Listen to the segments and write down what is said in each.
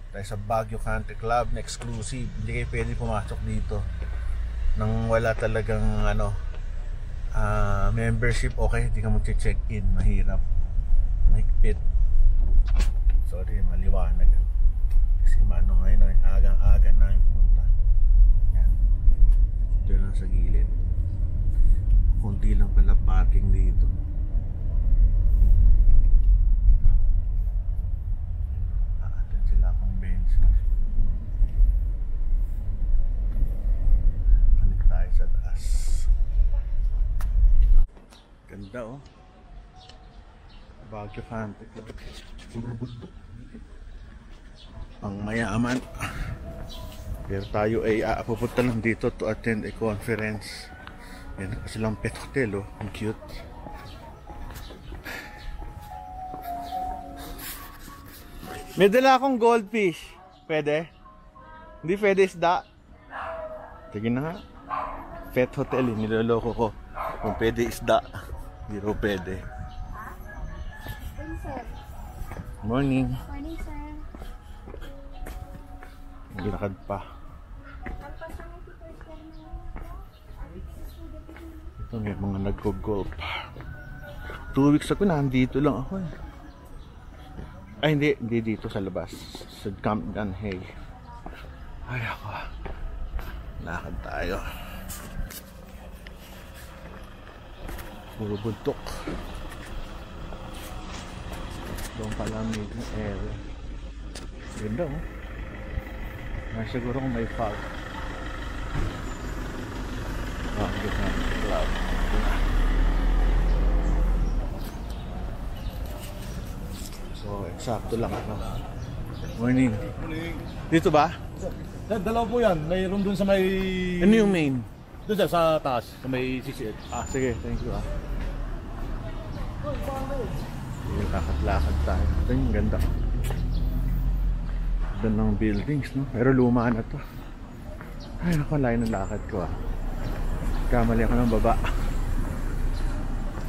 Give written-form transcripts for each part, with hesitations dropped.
tayo sa Baguio Country Club na exclusive. Hindi kayo pwede pumasok dito nang wala talagang membership. Okay, hindi ka mag-check-in, mahirap, mahigpit. Sorry, maliwanag kasi ngayon ay agang-aga na yung pumunta. Yan, doon lang sa gilid, kunti lang pala parking dito. Ganda oh. Baguio Country Club. Ang mayaman. Pero tayo ay pupunta lang dito to attend a conference. Yan pa silang pet hotel oh. Ang cute. May dala akong goldfish. Pwede? Hindi pwede isda. Sige na nga. Pet hotel eh. Niloloko ko. Kung pwede isda. Hindi ro pwede. Morning. Morning, sir. Naglakad pa. Ito may mga nagko-golf. 2 weeks ago nandito lang ako eh. Ay hindi dito sa labas. Sa Camp Danhay. Ay ako. Lakad tayo. Puro buntok. Doon palamig ng area. Ganda oh. Siguro kung may fog. Baguio Country Club. So, eksakto lang ako. Morning. Morning. Dito ba? Dalawa po yan. Mayroon dun sa may... Ano yung main? Doon sa taas. Sa may CCL. Sige. Thank you Sige, lakad-lakad tayo. Ito yung ganda. Ganda ng buildings, no? Pero luma na to. Ay, naku, layo ng lakad ko Kamali ako ng baba.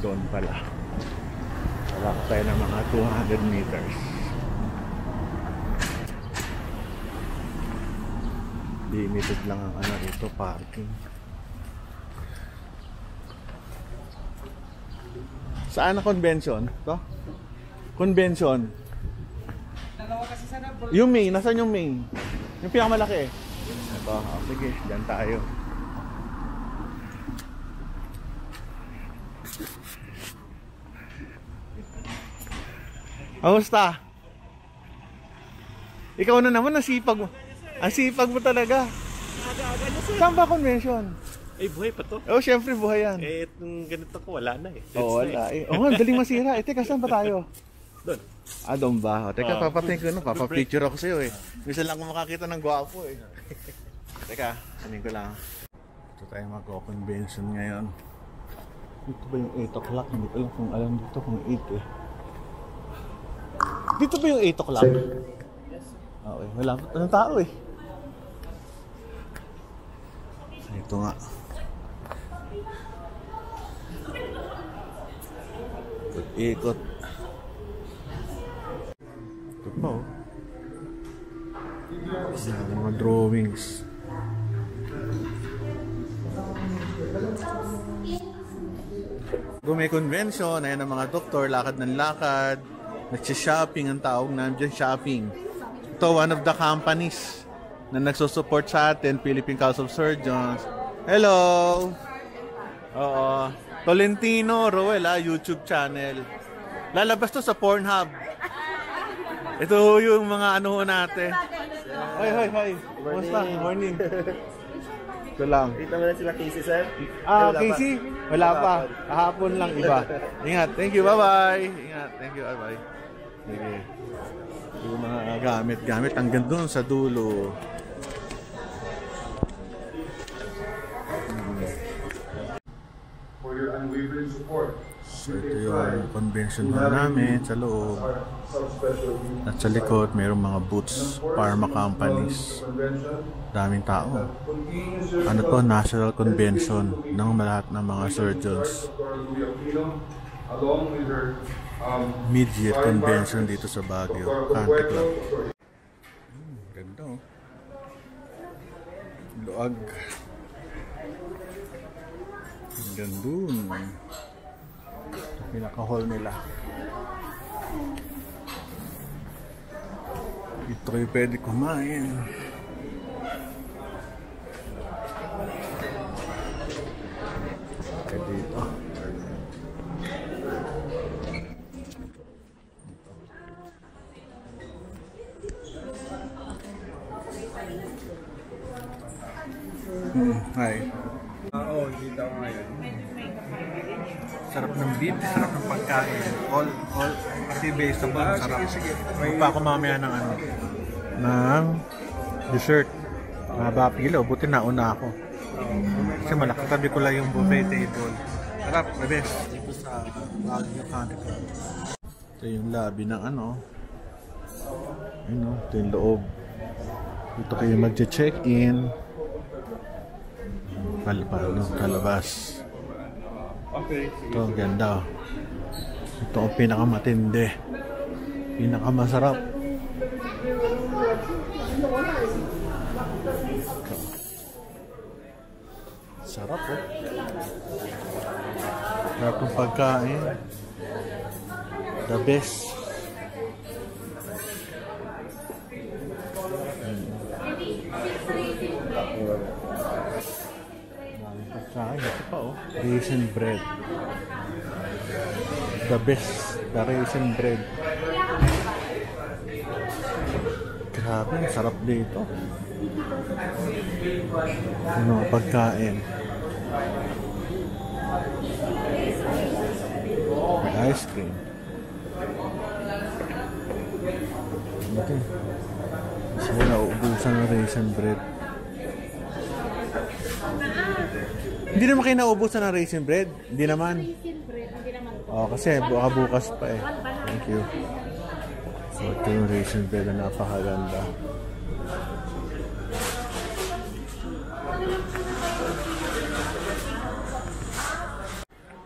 Doon pala. Lakad tayo ng mga 200 meters. Limited lang ang rito, parking. Saan na convention? To? Convention. Dalawa kasi sana. Yung main, nasaan yung main? Yung pinakamalaki. Ito, sige, dyan tayo. Kamusta? Ikaw na naman, nasipag mo. Ang sipag mo talaga. Aga-aga na sir. Saan ba convention? Eh, buhay pa to. Oh, syempre buhay yan. Eh, itong ganito ko, wala na eh. Oo, wala eh. Oo, daling masira. Teka, saan ba tayo? Doon. Doon ba? Teka, papatingin ko papapicture ako sa'yo eh. Minsan lang ako makakita ng gwapo eh. Teka, sanin ko lang. Ito tayo mag-convention ngayon. Dito ba yung 8 o'clock? Hindi ko lang kung alam dito kung 8 eh. Dito ba yung 8 o'clock? Yes. Okay, wala pa ng tao eh. Ito nga. Ikot. Ito pa oh. Mga drawings. Kung may convention, ayan ang mga doktor, lakad ng lakad. Nagsha-shopping ang tawag namin dyan, shopping. Ito, one of the companies na nagsusupport sa atin, Philippine Council of Surgeons. Hello! Oo. Tolentino Roel, YouTube channel. Lalabas to sa Pornhub. Ito yung mga natin. Hi. Kumusta? Morning. Ito lang. Dito mo na sila Casey, sir? Casey? Wala pa. Kahapon lang iba. Ingat. Thank you. Bye-bye. Ingat. Thank you. Bye-bye. Sige. Yung mga gamit hanggang doon sa dulo. For your unwavering support. So ito yung convention hall namin sa loob. At sa likod mayroong mga booths, pharma companies. Daming tao. Ano to? National Convention ng lahat ng mga surgeons. Mid-year convention dito sa Baguio Country Club. Ganda oh. Luag. Hanggang dun. Pinaka-hall nila. Ito kayo pwede kumain. Kaya dito. Hi. Oo, dito ako ngayon. Sarap ng beef, sarap ng pagkain. All, kasi based sa bang sarap. Sige. Magpa ako mamaya ng ano, ng dessert. Mahaba pila, buti nauna ako. Kasi malakatabi ko lang yung buffet table. Sarap, the best. Dito sa Baguio Country Club. Ito yung lobby ng ano. Ayun, ito yung loob. Dito kayo magche-check-in. Kalabas. Okay. Ito ang ganda. Ito ang pinakamatindi. Pinakamasarap. Sarap oh. Sarap ng pagkain. The best. Pagkain, ito pa oh. Raisin bread. The best. The raisin bread. Grabe, sarap dito. Ano, pagkain. May ice cream. Okay. So, nauubusan ng raisin bread. Hindi naman kayo nauubusan ng raisin bread? Hindi naman? Oh, kasi baka bukas pa eh. Thank you. So, ito yung raisin bread na napakaganda.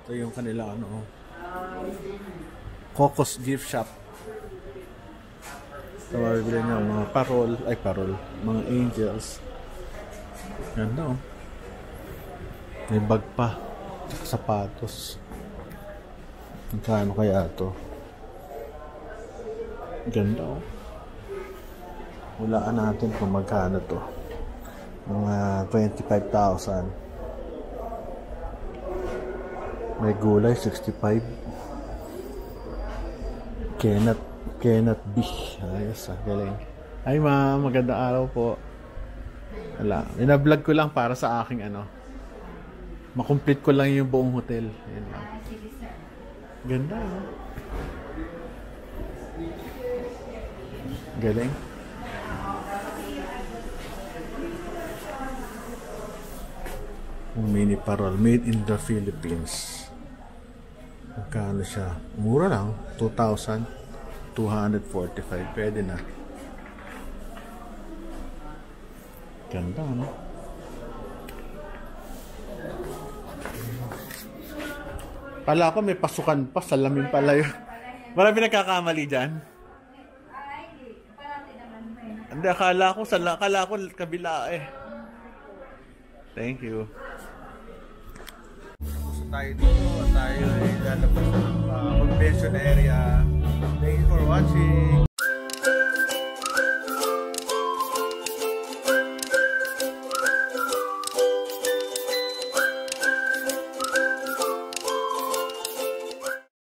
Ito yung kanila ano, Cocos Gift Shop. Ito mabibili niya mga parol, mga angels. Ganda oh. May bag pa, sapatos. Magkano kaya ito? Ganda oh. Hulaan natin kung magkano to. Mga 25,000. May gulay 65. Cannot be. Ayos ah, galing. Ay ma'am, magandang araw po. Wala, ina-vlog ko lang para sa aking ano, makomplete ko lang yung buong hotel. Ayan lang. Ganda ah. Galing. Mini parol, made in the Philippines. Magkano siya? Mura lang, 2,245. Pwede na. Ganda, no? Pala ko may pasukan pa, salamin pala yun. Marami nagkakamali dyan. Hindi, akala ko kabila eh. Thank you. Tayo dito at tayo ay lalabas ng convention area.